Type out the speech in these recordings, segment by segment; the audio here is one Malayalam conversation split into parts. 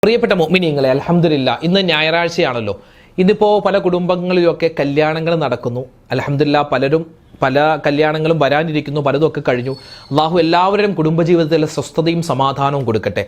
പ്രിയപ്പെട്ട മുഅ്മിനീങ്ങളെ, അൽഹംദുലില്ലാഹ് ഇന്ന് ഞായറാഴ്ചയാണല്ലോ. ഇന്നിപ്പോൾ പല കുടുംബങ്ങളിലൊക്കെ കല്യാണങ്ങൾ നടക്കുന്നു. അൽഹംദുലില്ലാഹ് പലരും പല കല്യാണങ്ങളും വരാനിരിക്കുന്നു, പലതുമൊക്കെ കഴിഞ്ഞു. അള്ളാഹു എല്ലാവരുടെയും കുടുംബജീവിതത്തിലെ സ്വസ്ഥതയും സമാധാനവും കൊടുക്കട്ടെ.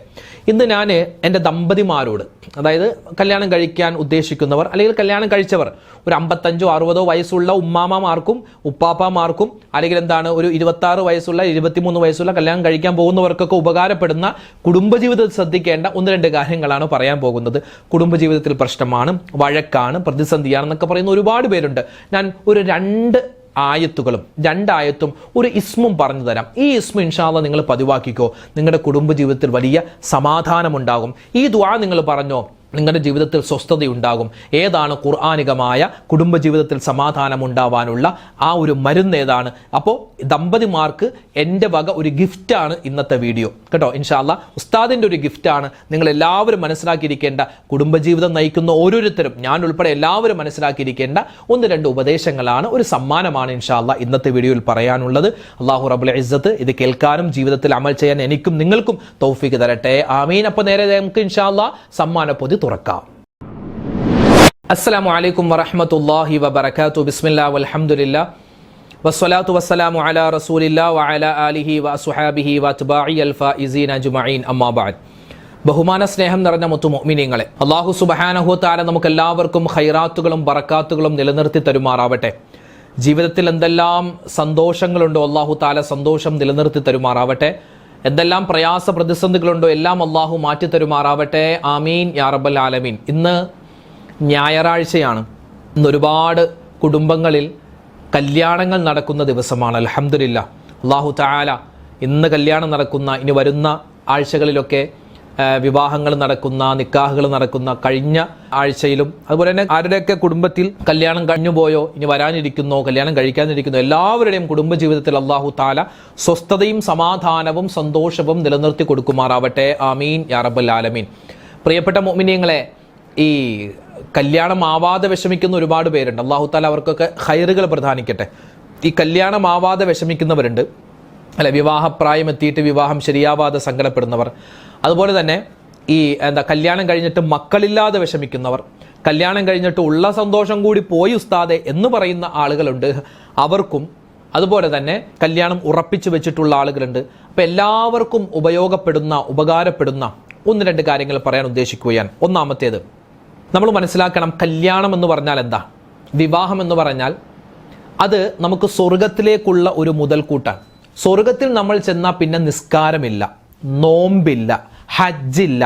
ഇന്ന് ഞാൻ എൻ്റെ ദമ്പതിമാരോട്, അതായത് കല്യാണം കഴിക്കാൻ ഉദ്ദേശിക്കുന്നവർ അല്ലെങ്കിൽ കല്യാണം കഴിച്ചവർ, ഒരു 55 60 വയസ്സുള്ള ഉമ്മാമാർക്കും ഉപ്പാപ്പാമാർക്കും അല്ലെങ്കിൽ ഒരു 26 വയസ്സുള്ള 23 വയസ്സുള്ള കല്യാണം കഴിക്കാൻ പോകുന്നവർക്കൊക്കെ ഉപകാരപ്പെടുന്ന കുടുംബജീവിതത്തിൽ ശ്രദ്ധിക്കേണ്ട 1-2 കാര്യങ്ങളാണ് പറയാൻ പോകുന്നത്. കുടുംബജീവിതത്തിൽ പ്രശ്നമാണ്, വഴക്കാണ്, പ്രതിസന്ധിയാണെന്നൊക്കെ പറയുന്ന ഒരുപാട് പേരുണ്ട്. ഞാൻ ഒരു 2 ആയത്തും ഒരു ഇസ്മും പറഞ്ഞു തരാം. ഈ ഇസ്മ ഇൻഷാ അല്ലാഹ് നിങ്ങൾ പതിവാക്കിക്കോ. നിങ്ങളുടെ കുടുംബജീവിതത്തിൽ വലിയ സമാധാനമുണ്ടാകും. ഈ ദുആ നിങ്ങൾ പറഞ്ഞോ, നിങ്ങളുടെ ജീവിതത്തിൽ സ്വസ്ഥതയുണ്ടാകും. ഏതാണ് ഖുർആനികമായ കുടുംബജീവിതത്തിൽ സമാധാനം ഉണ്ടാവാനുള്ള ആ ഒരു മരുന്ന് ഏതാണ്? അപ്പോൾ ദമ്പതിമാർക്ക് എൻ്റെ വക ഒരു ഗിഫ്റ്റാണ് ഇന്നത്തെ വീഡിയോ കേട്ടോ. ഇൻഷാ അല്ലാഹ് ഉസ്താദിൻ്റെ ഒരു ഗിഫ്റ്റാണ്. നിങ്ങൾ എല്ലാവരും മനസ്സിലാക്കിയിരിക്കേണ്ട, കുടുംബജീവിതം നയിക്കുന്ന ഓരോരുത്തരും, ഞാൻ ഉൾപ്പെടെ എല്ലാവരും മനസ്സിലാക്കിയിരിക്കേണ്ട 1-2 ഉപദേശങ്ങളാണ്, ഒരു സമ്മാനമാണ് ഇൻഷാ അല്ലാഹ് ഇന്നത്തെ വീഡിയോയിൽ പറയാനുള്ളത്. അല്ലാഹു റബ്ബുൽ ഇസ്സത്ത് ഇത് കേൾക്കാനും ജീവിതത്തിൽ അമൽ ചെയ്യാൻ എനിക്കും നിങ്ങൾക്കും തൗഫീഖ് തരട്ടെ. ആമീൻ. അപ്പോൾ നേരെ നമുക്ക് ഇൻഷാ അല്ലാഹ് സമ്മാനപ്പൊതി തുറക്കാം. അസ്സലാമു അലൈക്കും വറഹ്മത്തുള്ളാഹി വബറകാതുഹു. ബിസ്മില്ലാഹി വൽഹംദുലില്ലാഹ് വസ്സലാത്തു വസ്സലാമു അലാ റസൂലില്ലാഹി വഅലാ ആലിഹി വഅസ്ഹാബിഹി വഅത്ബാഇൽ ഫായിസീന അജ്മഈൻ. അമ്മാ ബഅദ്. ബഹുമാന സ്നേഹം നിറഞ്ഞ മുത്തു മുഅ്മിനീങ്ങളെ, അല്ലാഹു സുബ്ഹാനഹു വ തആല നമുക്ക് എല്ലാവർക്കും ഖൈറാത്തുകളും ബറകാത്തുകളും നിലനിർത്തി തരുമാറാവട്ടെ. ജീവിതത്തിൽ എന്തെല്ലാം സന്തോഷങ്ങളുണ്ടോ അല്ലാഹു തആല സന്തോഷം നിലനിർത്തി തരുമാറാവട്ടെ. എന്തെല്ലാം പ്രയാസ പ്രതിസന്ധികളുണ്ടോ എല്ലാം അള്ളാഹു മാറ്റി തരുമാറാവട്ടെ. ആമീൻ യാ റബ്ബൽ ആലമീൻ. ഇന്ന് ഞായറാഴ്ചയാണ്. ഇന്ന് ഒരുപാട് കുടുംബങ്ങളിൽ കല്യാണങ്ങൾ നടക്കുന്ന ദിവസമാണ്. അൽഹംദുലില്ലാഹ്. അല്ലാഹു തആല ഇന്ന് കല്യാണം നടക്കുന്ന, ഇനി വരുന്ന ആഴ്ചകളിലൊക്കെ വിവാഹങ്ങൾ നടക്കുന്ന, നിക്കാഹുകൾ നടക്കുന്ന, കഴിഞ്ഞ ആഴ്ചയിലും അതുപോലെ തന്നെ ആരുടെയൊക്കെ കുടുംബത്തിൽ കല്യാണം കഴിഞ്ഞുപോയോ, ഇനി വരാനിരിക്കുന്നോ, കല്യാണം കഴിക്കാനിരിക്കുന്നോ, എല്ലാവരുടെയും കുടുംബജീവിതത്തിൽ അല്ലാഹു തആല സ്വസ്ഥതയും സമാധാനവും സന്തോഷവും നിലനിർത്തി കൊടുക്കുമാറാവട്ടെ. ആമീൻ യാ റബ്ബൽ ആലമീൻ. പ്രിയപ്പെട്ട മുഅ്മിനീങ്ങളെ, ഈ കല്യാണം ആവാതെ വിഷമിക്കുന്ന ഒരുപാട് പേരുണ്ട്. അല്ലാഹു തആല അവർക്കൊക്കെ ഖൈറുകൾ പ്രദാനിക്കട്ടെ. ഈ കല്യാണം ആവാതെ വിഷമിക്കുന്നവരുണ്ട്, അല്ലെ, വിവാഹപ്രായം എത്തിയിട്ട് വിവാഹം ശരിയാവാതെ സങ്കടപ്പെടുന്നവർ, അതുപോലെ തന്നെ ഈ കല്യാണം കഴിഞ്ഞിട്ട് മക്കളില്ലാതെ വിഷമിക്കുന്നവർ, കല്യാണം കഴിഞ്ഞിട്ട് ഉള്ള സന്തോഷം കൂടി പോയി ഉസ്താദെ എന്ന് പറയുന്ന ആളുകളുണ്ട്, അവർക്കും, അതുപോലെ തന്നെ കല്യാണം ഉറപ്പിച്ചു വെച്ചിട്ടുള്ള ആളുകളുണ്ട്. അപ്പം എല്ലാവർക്കും ഉപകാരപ്പെടുന്ന 1-2 കാര്യങ്ങൾ പറയാൻ ഉദ്ദേശിക്കുകയാണ്. ഒന്നാമത്തേത്, നമ്മൾ മനസ്സിലാക്കണം, കല്യാണം എന്ന് പറഞ്ഞാൽ എന്താ? വിവാഹം എന്ന് പറഞ്ഞാൽ അത് നമുക്ക് സ്വർഗത്തിലേക്കുള്ള ഒരു മുതൽക്കൂട്ടാണ്. സ്വർഗത്തിൽ നമ്മൾ ചെന്നാൽ പിന്നെ നിസ്കാരമില്ല, നോമ്പില്ല, ഹജ്ജില്ല,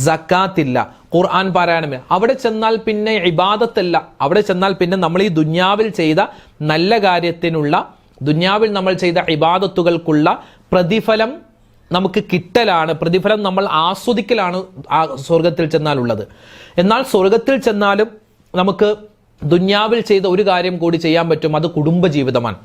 സക്കാത്തില്ല, ഖുർആൻ പാരായണമില്ല. അവിടെ ചെന്നാൽ പിന്നെ ഇബാദത്തല്ല. അവിടെ ചെന്നാൽ പിന്നെ നമ്മൾ ഈ ദുന്യാവിൽ ചെയ്ത നല്ല കാര്യത്തിനുള്ള, ദുന്യാവിൽ നമ്മൾ ചെയ്ത ഇബാദത്തുകൾക്കുള്ള പ്രതിഫലം നമുക്ക് കിട്ടലാണ്, പ്രതിഫലം നമ്മൾ ആസ്വദിക്കലാണ് ആ സ്വർഗത്തിൽ ചെന്നാലുള്ളത്. എന്നാൽ സ്വർഗത്തിൽ ചെന്നാലും നമുക്ക് ദുന്യാവിൽ ചെയ്ത ഒരു കാര്യം കൂടി ചെയ്യാൻ പറ്റും, അത് കുടുംബജീവിതമാണ്.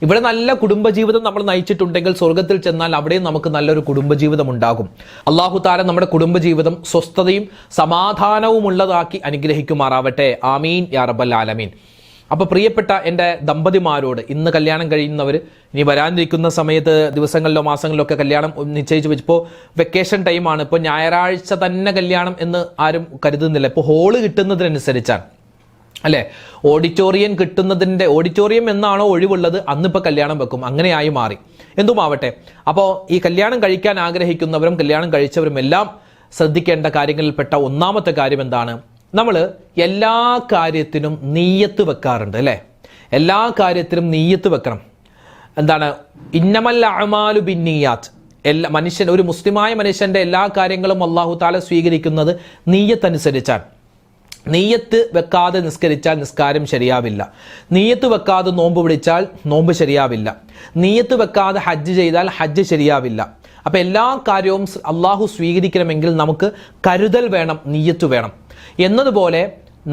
ഇവിടെ നല്ല കുടുംബജീവിതം നമ്മൾ നയിച്ചിട്ടുണ്ടെങ്കിൽ സ്വർഗത്തിൽ ചെന്നാൽ അവിടെയും നമുക്ക് നല്ലൊരു കുടുംബജീവിതം ഉണ്ടാകും. അല്ലാഹു തആല നമ്മുടെ കുടുംബജീവിതം സ്വസ്ഥതയും സമാധാനവും ഉള്ളതാക്കി അനുഗ്രഹിക്കുമാറാവട്ടെ. ആമീൻ യാ റബ്ബൽ ആലമീൻ. അപ്പോൾ പ്രിയപ്പെട്ട എൻ്റെ ദമ്പതിമാരോട്, ഇന്ന് കല്യാണം കഴിയുന്നവർ, ഇനി വരാനിരിക്കുന്ന സമയത്ത് ദിവസങ്ങളിലോ മാസങ്ങളിലോ ഒക്കെ കല്യാണം നിശ്ചയിച്ച് വെച്ചപ്പോൾ വെക്കേഷൻ ടൈമാണ്. ഇപ്പോൾ ഞായറാഴ്ച തന്നെ കല്യാണം എന്ന് ആരും കരുതുന്നില്ല. ഇപ്പോൾ ഹോള് കിട്ടുന്നതിനനുസരിച്ചാണ്, അല്ലേ? ഓഡിറ്റോറിയം എന്നാണോ ഒഴിവുള്ളത് അന്നിപ്പോൾ കല്യാണം വെക്കും, അങ്ങനെയായി മാറി. എന്തുമാവട്ടെ, അപ്പോൾ ഈ കല്യാണം കഴിക്കാൻ ആഗ്രഹിക്കുന്നവരും കല്യാണം കഴിച്ചവരും എല്ലാം ശ്രദ്ധിക്കേണ്ട കാര്യങ്ങളിൽപ്പെട്ട ഒന്നാമത്തെ കാര്യം എന്താണ്? നമ്മൾ എല്ലാ കാര്യത്തിനും നീയത്ത് വെക്കാറുണ്ട്, അല്ലേ? എല്ലാ കാര്യത്തിനും നീയത്ത് വെക്കണം. എന്താണ്? ഇന്നമൽ അഅ്മാലു ബിന്നിയാത്ത്. ഒരു മുസ്ലിമായ മനുഷ്യൻ്റെ എല്ലാ കാര്യങ്ങളും അല്ലാഹു തആല സ്വീകരിക്കുന്നത് നീയത്ത് അനുസരിച്ചാണ്. നീയത്ത് വെക്കാതെ നിസ്കരിച്ചാൽ നിസ്കാരം ശരിയാവില്ല. നീയത്ത് വെക്കാതെ നോമ്പ് പിടിച്ചാൽ നോമ്പ് ശരിയാവില്ല. നീയത്ത് വെക്കാതെ ഹജ്ജ് ചെയ്താൽ ഹജ്ജ് ശരിയാവില്ല. അപ്പം എല്ലാ കാര്യവും അള്ളാഹു സ്വീകരിക്കണമെങ്കിൽ നമുക്ക് കരുതൽ വേണം, നീയത്ത് വേണം. എന്നതുപോലെ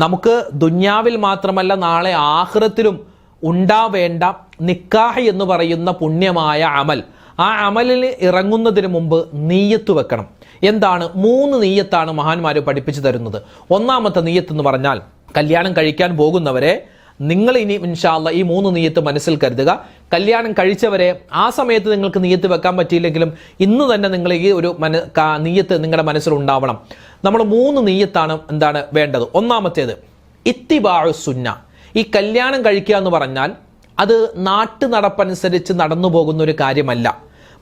നമുക്ക് ദുന്യാവിൽ മാത്രമല്ല നാളെ ആഖിറത്തിലും ഉണ്ടാവേണ്ട നിക്കാഹ് എന്ന് പറയുന്ന പുണ്യമായ അമൽ, ആ അമലിൽ ഇറങ്ങുന്നതിന് മുമ്പ് നീയത്ത് വെക്കണം. എന്താണ്? 3 നീയത്താണ് മഹാന്മാർ പഠിപ്പിച്ചു തരുന്നത്. ഒന്നാമത്തെ നീയത്ത് എന്ന് പറഞ്ഞാൽ, കല്യാണം കഴിക്കാൻ പോകുന്നവരെ നിങ്ങൾ ഇനി ഇൻഷാ അല്ലാഹ് ഈ 3 നിയ്യത്ത് മനസ്സിൽ കരുതുക. കല്യാണം കഴിച്ചവരെ ആ സമയത്ത് നിങ്ങൾക്ക് നിയ്യത്ത് വെക്കാൻ പറ്റിയില്ലെങ്കിലും ഇന്ന് തന്നെ നിങ്ങൾ ഈ ഒരു നിയ്യത്ത് നിങ്ങളുടെ മനസ്സിൽ ഉണ്ടാവണം. നമ്മൾ 3 നീയത്താണ് എന്താണ് വേണ്ടത്. ഒന്നാമത്തേത് ഇത്തിബാഉ സുന്ന. ഈ കല്യാണം കഴിക്കുക എന്ന് പറഞ്ഞാൽ അത് നാട്ടു നടപ്പനുസരിച്ച് നടന്നു പോകുന്ന ഒരു കാര്യമല്ല.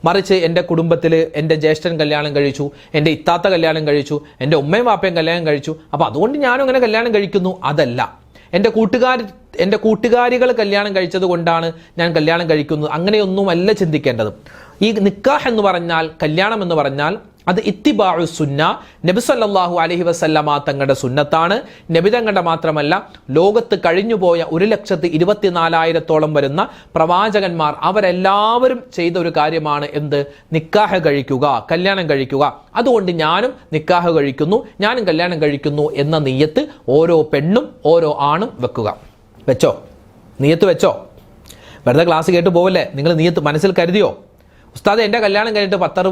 മറിച്ച് എൻ്റെ കുടുംബത്തിൽ എൻ്റെ ജ്യേഷ്ഠൻ കല്യാണം കഴിച്ചു, എൻ്റെ ഇത്താത്ത കല്യാണം കഴിച്ചു, എൻ്റെ ഉമ്മയും വാപ്പയും കല്യാണം കഴിച്ചു, അപ്പോൾ അതുകൊണ്ട് ഞാനും അങ്ങനെ കല്യാണം കഴിക്കുന്നു, അതല്ല. എൻ്റെ കൂട്ടുകാരികൾ കല്യാണം കഴിച്ചത് കൊണ്ടാണ് ഞാൻ കല്യാണം കഴിക്കുന്നത്, അങ്ങനെയൊന്നുമല്ല ചിന്തിക്കേണ്ടത്. ഈ നിക്കാഹ് എന്ന് പറഞ്ഞാൽ, കല്യാണം എന്ന് പറഞ്ഞാൽ അത് ഇത്തിബാഉ സുന്ന, നബി സല്ലല്ലാഹു അലൈഹി വസല്ലമ തങ്ങളുടെ സുന്നത്താണ്. നബി തങ്ങളുടെ മാത്രമല്ല, ലോകത്ത് കഴിഞ്ഞുപോയ 1,24,000 വരുന്ന പ്രവാചകന്മാർ അവരെല്ലാവരും ചെയ്ത ഒരു കാര്യമാണ് എന്ത്? നിക്കാഹ് കഴിക്കുക, കല്യാണം കഴിക്കുക. അതുകൊണ്ട് ഞാനും നിക്കാഹ് കഴിക്കുന്നു, ഞാനും കല്യാണം കഴിക്കുന്നു എന്ന നിയ്യത്ത് ഓരോ പെണ്ണും ഓരോ ആണും വെക്കുക. വെച്ചോ? നിയ്യത്ത് വെച്ചോ? വെറുതെ ക്ലാസ് കേട്ട് പോവല്ലേ, നിങ്ങൾ നിയ്യത്ത് മനസ്സിൽ കരുതിയോ? ഉസ്താദ്, എൻ്റെ കല്യാണം കഴിഞ്ഞിട്ട് 10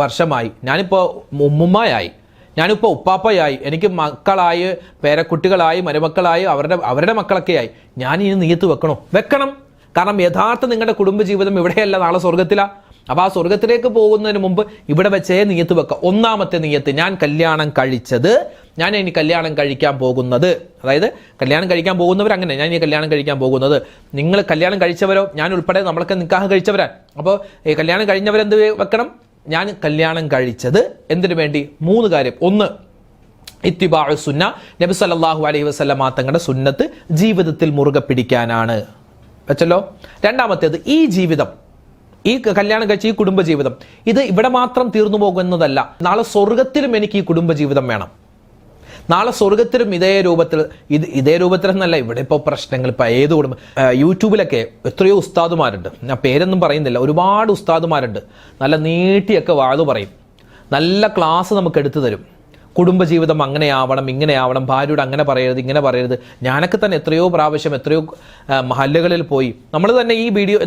വർഷമായി, ഞാനിപ്പോൾ ഉമ്മുമ്മയായി, ഞാനിപ്പോൾ ഉപ്പാപ്പയായി, എനിക്ക് മക്കളായി, പേരക്കുട്ടികളായി, മരുമക്കളായി, അവരുടെ മക്കളൊക്കെയായി, ഞാൻ ഇനി നിയ്യത്ത് വെക്കണം. കാരണം യഥാർത്ഥ നിങ്ങളുടെ കുടുംബജീവിതം ഇവിടെയല്ല, നാളെ സ്വർഗത്തിലാണ്. അപ്പോൾ ആ സ്വർഗത്തിലേക്ക് പോകുന്നതിന് മുമ്പ് ഇവിടെ വെച്ചേ നിയ്യത്ത് വെക്കുക. ഒന്നാമത്തെ നിയ്യത്ത്, ഞാൻ കല്യാണം കഴിച്ചത്, ഞാൻ ഇനി കല്യാണം കഴിക്കാൻ പോകുന്നത്. അതായത് കല്യാണം കഴിക്കാൻ പോകുന്നവർ അങ്ങനെ, ഞാൻ ഇനി കല്യാണം കഴിക്കാൻ പോകുന്നത്. നിങ്ങൾ കല്യാണം കഴിച്ചവരോ, ഞാൻ ഉൾപ്പെടെ നമ്മളൊക്കെ നിക്കാഹ് കഴിച്ചവരാ. അപ്പോൾ ഈ കല്യാണം കഴിഞ്ഞവരെന്ത് വെക്കണം? ഞാൻ കല്യാണം കഴിച്ചത് എന്തിനു വേണ്ടി? 3 കാര്യം. ഒന്ന്, ഇത്തിബാഉ സുന്ന, നബി സല്ലല്ലാഹു അലൈഹി വസല്ലമ തങ്ങളുടെ സുന്നത്ത് ജീവിതത്തിൽ മുറുകെ പിടിക്കാനാണ്. വെച്ചല്ലോ. രണ്ടാമത്തേത്, ഈ ജീവിതം, ഈ കല്യാണം കഴിച്ച ഈ കുടുംബജീവിതം ഇത് ഇവിടെ മാത്രം തീർന്നു പോകുന്നതല്ല, നാളെ സ്വർഗത്തിലും എനിക്ക് ഈ കുടുംബജീവിതം വേണം. നാളെ സ്വർഗത്തിലും ഇതേ രൂപത്തിൽ എന്നല്ല, ഇവിടെ ഇപ്പോൾ പ്രശ്നങ്ങൾ, ഇപ്പോൾ ഏത് കുടുംബം, യൂട്യൂബിലൊക്കെ എത്രയോ ഉസ്താദുമാരുണ്ട്, ഞാൻ പേരൊന്നും പറയുന്നില്ല, ഒരുപാട് ഉസ്താദുമാരുണ്ട്, നല്ല നീട്ടിയൊക്കെ വാഴു പറയും, നല്ല ക്ലാസ് നമുക്ക് എടുത്തു തരും. കുടുംബജീവിതം അങ്ങനെയാവണം, ഇങ്ങനെയാവണം, ഭാര്യയോട് അങ്ങനെ പറയരുത്, ഇങ്ങനെ പറയരുത്. ഞാനൊക്കെ തന്നെ എത്രയോ പ്രാവശ്യം എത്രയോ മഹല്ലുകളിൽ പോയി, നമ്മൾ തന്നെ ഈ വീഡിയോ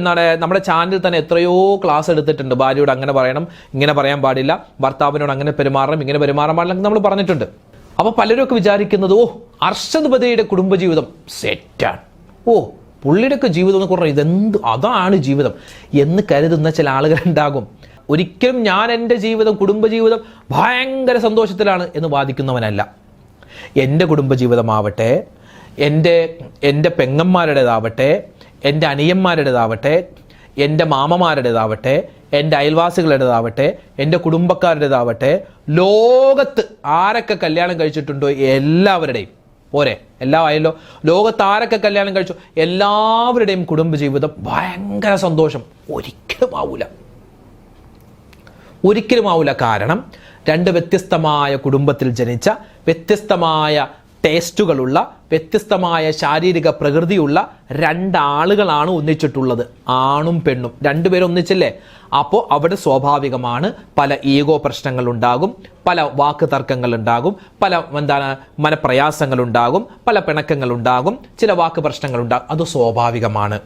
നമ്മുടെ ചാനലിൽ തന്നെ എത്രയോ ക്ലാസ് എടുത്തിട്ടുണ്ട്. ഭാര്യയോട് അങ്ങനെ പറയണം, ഇങ്ങനെ പറയാൻ പാടില്ല, ഭർത്താവിനോട് അങ്ങനെ പെരുമാറണം, ഇങ്ങനെ പെരുമാറാൻ പാടില്ല, നമ്മൾ പറഞ്ഞിട്ടുണ്ട്. അപ്പോൾ പലരൊക്കെ വിചാരിക്കുന്നത്, അർഷദ് ബദരിയുടെ കുടുംബജീവിതം സെറ്റാണ്, പുള്ളിയുടെയൊക്കെ ജീവിതം എന്ന് പറഞ്ഞാൽ അതാണ് ജീവിതം എന്ന് കരുതുന്ന ചില ആളുകളുണ്ടാകും. ഒരിക്കലും ഞാൻ എൻ്റെ ജീവിതം, കുടുംബജീവിതം ഭയങ്കര സന്തോഷത്തിലാണ് എന്ന് വാദിക്കുന്നവനല്ല. എൻ്റെ കുടുംബജീവിതമാവട്ടെ, എൻ്റെ പെങ്ങന്മാരുടേതാവട്ടെ, എൻ്റെ അനിയന്മാരുടേതാവട്ടെ, എൻ്റെ മാമമാരുടേതാവട്ടെ, എൻ്റെ അയൽവാസികളുടേതാവട്ടെ, എൻ്റെ കുടുംബക്കാരുടേതാവട്ടെ, ലോകത്ത് ആരൊക്കെ കല്യാണം കഴിച്ചിട്ടുണ്ടോ എല്ലാവരുടെയും, എല്ലാം ആയല്ലോ, ലോകത്ത് ആരൊക്കെ കല്യാണം കഴിച്ചു എല്ലാവരുടെയും കുടുംബജീവിതം ഭയങ്കര സന്തോഷം ഒരിക്കലും ആവില്ല. കാരണം 2 വ്യത്യസ്തമായ കുടുംബത്തിൽ ജനിച്ച, വ്യത്യസ്തമായ ടേസ്റ്റുകളുള്ള, വ്യത്യസ്തമായ ശാരീരിക പ്രകൃതിയുള്ള 2 ആളുകളാണ് ഒന്നിച്ചിട്ടുള്ളത്, ആണും പെണ്ണും. 2 പേരും ഒന്നിച്ചില്ലേ? അപ്പോൾ അവിടെ സ്വാഭാവികമാണ് പല ഈഗോ പ്രശ്നങ്ങളുണ്ടാകും, പല വാക്ക് തർക്കങ്ങളുണ്ടാകും, പല മനപ്രയാസങ്ങളുണ്ടാകും, പല പിണക്കങ്ങളുണ്ടാകും, ചില വാക്ക് പ്രശ്നങ്ങളുണ്ടാകും. അത് സ്വാഭാവികമാണ്,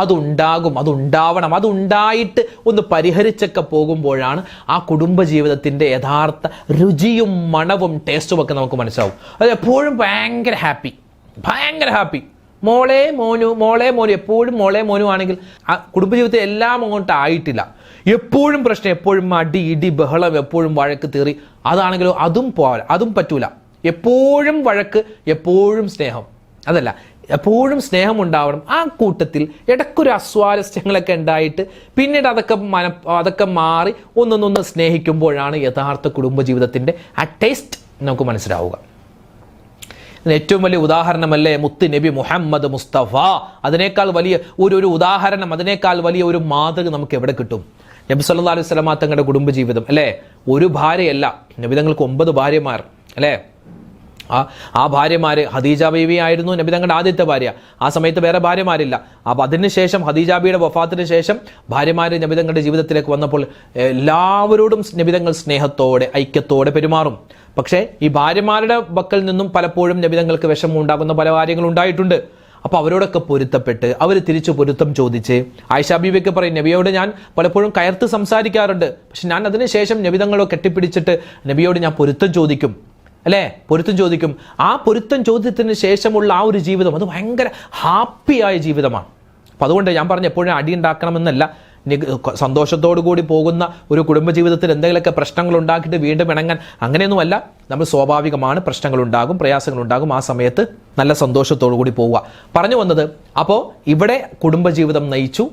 അതുണ്ടാവണം. അതുണ്ടായിട്ട് ഒന്ന് പരിഹരിച്ചൊക്കെ പോകുമ്പോഴാണ് ആ കുടുംബജീവിതത്തിൻ്റെ യഥാർത്ഥ രുചിയും മണവും ടേസ്റ്റും ഒക്കെ നമുക്ക് മനസ്സിലാവും. അത് എപ്പോഴും ഭയങ്കര ഹാപ്പി, മോളെ മോനു എപ്പോഴും മോളെ മോനു ആണെങ്കിൽ ആ കുടുംബജീവിതത്തിൽ എല്ലാം അങ്ങോട്ട് ആയിട്ടില്ല. എപ്പോഴും പ്രശ്നം, എപ്പോഴും അടി ഇടി ബഹളം, എപ്പോഴും വഴക്ക് തീറി, അതാണെങ്കിലും അതും പറ്റൂല. എപ്പോഴും വഴക്ക്, എപ്പോഴും സ്നേഹം, അതല്ല, എപ്പോഴും സ്നേഹം ഉണ്ടാവണം. ആ കൂട്ടത്തിൽ ഇടയ്ക്കൊരു അസ്വാരസ്യങ്ങളൊക്കെ ഉണ്ടായിട്ട് പിന്നീട് അതൊക്കെ മാറി ഒന്നൊന്ന് സ്നേഹിക്കുമ്പോഴാണ് യഥാർത്ഥ കുടുംബജീവിതത്തിൻ്റെ ആ ടേസ്റ്റ് നമുക്ക് മനസ്സിലാവുക. ഏറ്റവും വലിയ ഉദാഹരണമല്ലേ മുത്ത് നബി മുഹമ്മദ് മുസ്തഫ. അതിനേക്കാൾ വലിയ ഒരു ഉദാഹരണം, അതിനേക്കാൾ വലിയ ഒരു മാതൃക നമുക്ക് എവിടെ കിട്ടും? നബി സല്ലല്ലാഹു അലൈഹി വസല്ലമ തങ്ങളുടെ കുടുംബജീവിതം അല്ലേ? ഒരു ഭാര്യയല്ല, നബി തങ്ങൾക്ക് 9 ഭാര്യമാർ അല്ലേ? ആ ഭാര്യമാർ, ഖദീജ ബീവി ആയിരുന്നു നബി തങ്ങളുടെ ആദ്യത്തെ ഭാര്യ. ആ സമയത്ത് വേറെ ഭാര്യമാരില്ല. അപ്പോൾ അതിനുശേഷം ഖദീജ ബീവിയുടെ വഫാത്തിന് ശേഷം ഭാര്യമാർ നബി തങ്ങളുടെ ജീവിതത്തിലേക്ക് വന്നപ്പോൾ എല്ലാവരോടും നബി തങ്ങൾ സ്നേഹത്തോടെ, ഐക്യത്തോടെ പെരുമാറും. പക്ഷേ ഈ ഭാര്യമാരുടെ പക്കൽ നിന്നും പലപ്പോഴും നബി തങ്ങൾക്ക് വിഷമം ഉണ്ടാകുന്ന പല കാര്യങ്ങളും ഉണ്ടായിട്ടുണ്ട്. അപ്പോൾ അവരോടൊക്കെ പൊരുത്തപ്പെട്ട് അവർ തിരിച്ചു പൊരുത്തം ചോദിച്ച്, ആയിഷ ബീവിയൊക്കെ പറയും, നബിയോട് ഞാൻ പലപ്പോഴും കയർത്ത് സംസാരിക്കാറുണ്ട്, പക്ഷെ ഞാൻ അതിനുശേഷം നബി തങ്ങളെ കെട്ടിപ്പിടിച്ചിട്ട് നബിയോട് ഞാൻ പൊരുത്തം ചോദിക്കും അല്ലേ? പൊരുത്തം ചോദിക്കും. ആ പൊരുത്തം ചോദ്യത്തിന് ശേഷമുള്ള ആ ഒരു ജീവിതം അത് ഭയങ്കര ഹാപ്പിയായ ജീവിതമാണ്. അപ്പം അതുകൊണ്ട് ഞാൻ പറഞ്ഞ എപ്പോഴും അടി ഉണ്ടാക്കണമെന്നല്ല, സന്തോഷത്തോടു കൂടി പോകുന്ന ഒരു കുടുംബജീവിതത്തിൽ എന്തെങ്കിലുമൊക്കെ പ്രശ്നങ്ങൾ ഉണ്ടാക്കിയിട്ട് വീണ്ടും ഇണങ്ങാൻ അങ്ങനെയൊന്നുമല്ല. നമ്മൾ സ്വാഭാവികമാണ്, പ്രശ്നങ്ങളുണ്ടാകും, പ്രയാസങ്ങളുണ്ടാകും. ആ സമയത്ത് നല്ല സന്തോഷത്തോടു കൂടി പോവുക. പറഞ്ഞു വന്നത്, അപ്പോൾ ഇവിടെ കുടുംബജീവിതം നയിച്ചു.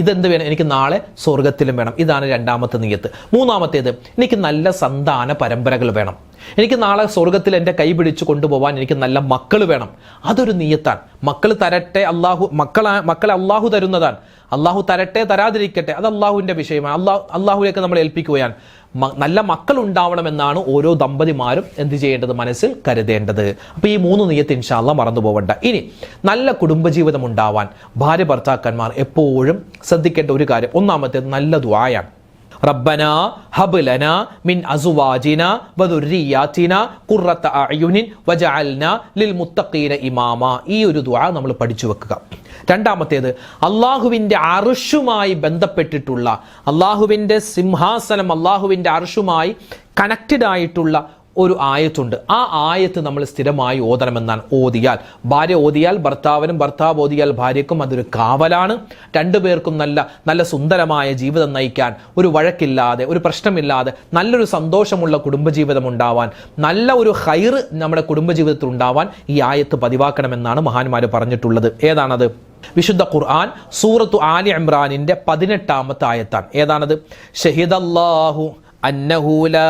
ഇതെന്ത് വേണം? എനിക്ക് നാളെ സ്വർഗത്തിലും വേണം. ഇതാണ് രണ്ടാമത്തെ നിയത്ത്. മൂന്നാമത്തേത്, എനിക്ക് നല്ല സന്താന പരമ്പരകൾ വേണം. എനിക്ക് നാളെ സ്വർഗത്തിൽ എൻ്റെ കൈ പിടിച്ചു കൊണ്ടുപോകാൻ എനിക്ക് നല്ല മക്കൾ വേണം. അതൊരു നിയത്താണ്. മക്കൾ തരട്ടെ, മക്കളെ അള്ളാഹു തരുന്നതാണ്. അള്ളാഹു തരട്ടെ തരാതിരിക്കട്ടെ, അത് അള്ളാഹുവിൻ്റെ വിഷയമാണ്. അള്ളാഹുവിലേക്ക് നമ്മൾ ഏൽപ്പിക്കുകയാണ്. നല്ല മക്കൾ ഉണ്ടാവണമെന്നാണ് ഓരോ ദമ്പതിമാരും എന്ത് ചെയ്യേണ്ടത്? മനസ്സിൽ കരുതേണ്ടത്. അപ്പോൾ ഈ 3 നിയത്ത് ഇൻഷാ അല്ലാഹ് മറന്നു പോകണ്ട. ഇനി നല്ല കുടുംബജീവിതം ഉണ്ടാവാൻ ഭാര്യ ഭർത്താക്കന്മാർ എപ്പോഴും ശ്രദ്ധിക്കേണ്ട ഒരു കാര്യം, ഒന്നാമത്തേത് നല്ല ദുആയാണ്. റബ്ബനാ ഹബ് ലനാ മിൻ അസുവാജിനാ വദുർരിയാതിനാ ഖുർറത അഅ്യുനിൻ വജഅൽനാ ലിൽ മുത്തഖീന ഇമാമാ. ഈ ഒരു ദുആ നമ്മൾ പഠിച്ചു വെക്കുക. രണ്ടാമത്തേത്, അള്ളാഹുവിൻ്റെ അർശുമായി ബന്ധപ്പെട്ടിട്ടുള്ള, അള്ളാഹുവിൻ്റെ സിംഹാസനം, അള്ളാഹുവിൻ്റെ അർശുമായി കണക്റ്റഡ് ആയിട്ടുള്ള ഒരു ആയത്തുണ്ട്. ആ ആയത്ത് നമ്മൾ സ്ഥിരമായി ഓതണമെന്നാണ്. ഓതിയാൽ, ഭാര്യ ഓതിയാൽ ഭർത്താവിനും, ഭർത്താവ് ഓതിയാൽ ഭാര്യയ്ക്കും അതൊരു കാവലാണ്. രണ്ടുപേർക്കും നല്ല സുന്ദരമായ ജീവിതം നയിക്കാൻ, ഒരു വഴക്കില്ലാതെ, ഒരു പ്രശ്നമില്ലാതെ നല്ലൊരു സന്തോഷമുള്ള കുടുംബജീവിതം ഉണ്ടാവാൻ, നല്ല ഒരു ഖൈർ നമ്മുടെ കുടുംബജീവിതത്തിൽ ഉണ്ടാവാൻ ഈ ആയത്ത് പതിവാക്കണമെന്നാണ് മഹാന്മാർ പറഞ്ഞിട്ടുള്ളത്. ഏതാണത്? വിശുദ്ധ ഖുർആൻ സൂറത്തു ആലി ഇമ്രാനിന്റെ 18ാമത്തെ ആയത്താണ്. ഏതാണത്? ഷഹിദല്ലാഹു അന്നഹു ലാ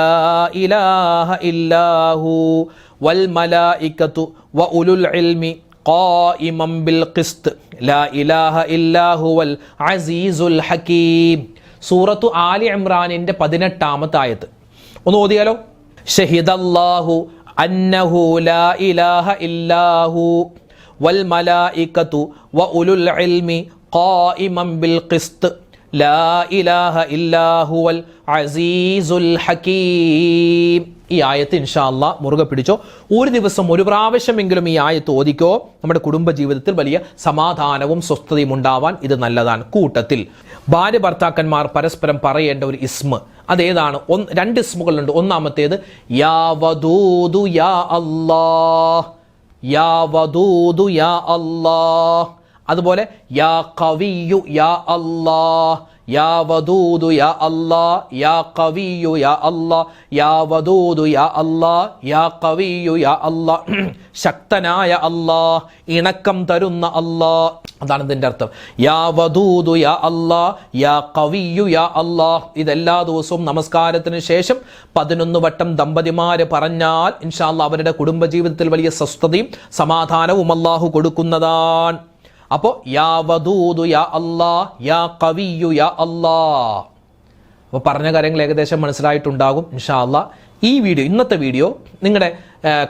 ഇലാഹ ഇല്ലാഹു വൽ മലായികതു വ ഉലുൽ ഇൽമി ഖായിമൻ ബിൽ ഖിസ്ത് ലാ ഇലാഹ ഇല്ലാഹു വൽ അസീസുൽ ഹകീം. സൂറത്തു ആലി ഇമ്രാനിന്റെ 18ാമത്തെ ആയത്ത് ഒന്ന് ഓതിയാലോ? ഷഹിദല്ലാഹു അന്നഹു ലാ ഇലാഹ ഇല്ലാഹു വൽ മലായികതു വ ഉലുൽ ഇൽമി ഖായിമൻ ബിൽ ഖിസ്ത് ലാ ഇലാഹ ഇല്ലാഹു വൽ അസീസുൽ ഹകീം. ഈ ആയത്ത് ഇൻഷാ അല്ലാഹ് മുറുകെ പിടിച്ചോ. ഒരു ദിവസം ഒരു പ്രാവശ്യമെങ്കിലും ഈ ആയത്ത് ഓതിക്കോ. നമ്മുടെ കുടുംബജീവിതത്തിൽ വലിയ സമാധാനവും സ്വസ്ഥതയും ഉണ്ടാവാൻ ഇത് നല്ലതാണ്. കൂട്ടത്തിൽ ഭാര്യ ഭർത്താക്കന്മാർ പരസ്പരം പറയേണ്ട ഒരു ഇസ്മ, അതേതാണ്? 2 ഇസ്മുകളുണ്ട്. ഒന്നാമത്തേത് യാ വദൂദു യാ അല്ലാഹ്, യാ വദൂദു യാ അല്ലാഹ്. അതുപോലെ യാ ഖവിയ്യു യാ അല്ലാഹ്, യാ വദൂദു യാ അല്ലാഹ്, യാ ഖവിയ്യു യാ അല്ലാഹ്, യാ വദൂദു യാ അല്ലാഹ്, യാ ഖവിയ്യു യാ അല്ലാഹ്. ശക്തനായ അല്ലാഹ്, ഇണക്കം തരുന്ന അല്ലാഹ്, അതാണ് ഇതിൻ്റെ അർത്ഥം. യാ വദൂദു യാ അല്ലാഹ്, യാ ഖവിയ്യു യാ അല്ലാഹ്. ഇതെല്ലാ ദിവസവും നമസ്കാരത്തിന് ശേഷം 11 വട്ടം ദമ്പതിമാര് പറഞ്ഞാൽ ഇൻഷാ അല്ലാഹ് അവരുടെ കുടുംബജീവിതത്തിൽ വലിയ സ്വസ്ഥതയും സമാധാനവും അല്ലാഹു കൊടുക്കുന്നതാണ്. അപ്പോൾ യാ വദൂദു യാ അല്ലാഹ്, യാ ഖവിയ്യു യാ അല്ലാഹ്. അപ്പോൾ പറഞ്ഞ കാര്യങ്ങൾ ഏകദേശം മനസ്സിലായിട്ടുണ്ടാകും ഇൻഷാ അല്ലാഹ്. ഈ വീഡിയോ, ഇന്നത്തെ വീഡിയോ നിങ്ങളുടെ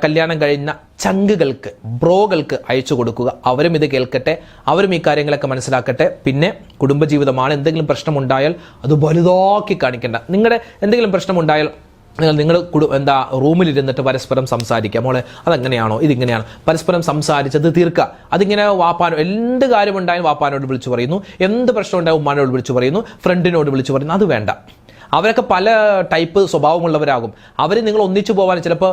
കല്യാണം കഴിഞ്ഞ ചങ്കുകൾക്ക്, ബ്രോകൾക്ക് അയച്ചു കൊടുക്കുക. അവരും ഇത് കേൾക്കട്ടെ, അവരും ഈ കാര്യങ്ങളൊക്കെ മനസ്സിലാക്കട്ടെ. പിന്നെ കുടുംബജീവിതമാണ്, എന്തെങ്കിലും പ്രശ്നമുണ്ടായാൽ അത് വലുതാക്കി കാണിക്കേണ്ട. നിങ്ങളുടെ എന്തെങ്കിലും പ്രശ്നമുണ്ടായാൽ നിങ്ങൾ റൂമിലിരുന്നിട്ട് പരസ്പരം സംസാരിക്കുക. മോളെ അതെങ്ങനെയാണോ, ഇതിങ്ങനെയാണോ, പരസ്പരം സംസാരിച്ചത് തീർക്കുക. അതിങ്ങനെ വാപ്പാനോ, എന്ത് കാര്യമുണ്ടായാലും വാപ്പാനോട് വിളിച്ചു പറയുന്നു, എന്ത് പ്രശ്നം ഉണ്ടായാലും ഉമ്മാനോട് വിളിച്ചു പറയുന്നു, ഫ്രണ്ടിനോട് വിളിച്ചു പറയുന്നു. അത് വേണ്ട. അവരൊക്കെ പല ടൈപ്പ് സ്വഭാവമുള്ളവരാകും. അവർ നിങ്ങൾ ഒന്നിച്ചു പോകാൻ ചിലപ്പോൾ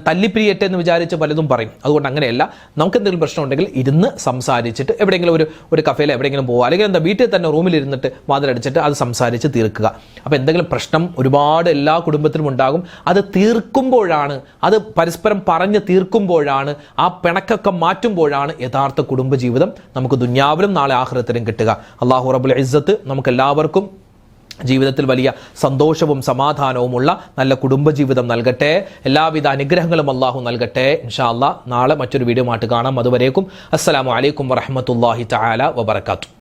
തല്ലിപ്പിരിയട്ടെ എന്ന് വിചാരിച്ച് പലതും പറയും. അതുകൊണ്ട് അങ്ങനെയല്ല. നമുക്ക് എന്തെങ്കിലും പ്രശ്നം ഉണ്ടെങ്കിൽ ഇരുന്ന് സംസാരിച്ചിട്ട് എവിടെയെങ്കിലും ഒരു കഫേയിൽ എവിടെയെങ്കിലും പോകുക, അല്ലെങ്കിൽ വീട്ടിൽ തന്നെ റൂമിലിരുന്നിട്ട് വാതിലടിച്ചിട്ട് അത് സംസാരിച്ച് തീർക്കുക. അപ്പോൾ എന്തെങ്കിലും പ്രശ്നം ഒരുപാട് എല്ലാ കുടുംബത്തിലും ഉണ്ടാകും. അത് തീർക്കുമ്പോഴാണ്, അത് പരസ്പരം പറഞ്ഞ് തീർക്കുമ്പോഴാണ്, ആ പിണക്കൊക്കെ മാറ്റുമ്പോഴാണ് യഥാർത്ഥ കുടുംബജീവിതം നമുക്ക് ദുനിയാവിലും നാളെ ആഖിറത്തിലും കിട്ടുക. അല്ലാഹു റബ്ബുൽ ഇസ്സത്ത് നമുക്ക് എല്ലാവർക്കും ജീവിതത്തിൽ വലിയ സന്തോഷവും സമാധാനവുമുള്ള നല്ല കുടുംബജീവിതം നൽകട്ടെ. എല്ലാവിധ അനുഗ്രഹങ്ങളും അല്ലാഹു നൽകട്ടെ. ഇൻഷാ അല്ലാഹ് നാളെ മറ്റൊരു വീഡിയോ ആയിട്ട് കാണാം. അതുവരേക്കും അസ്സലാമു അലൈക്കും വറഹ്മത്തുള്ളാഹി തആല വബറകാതുഹു.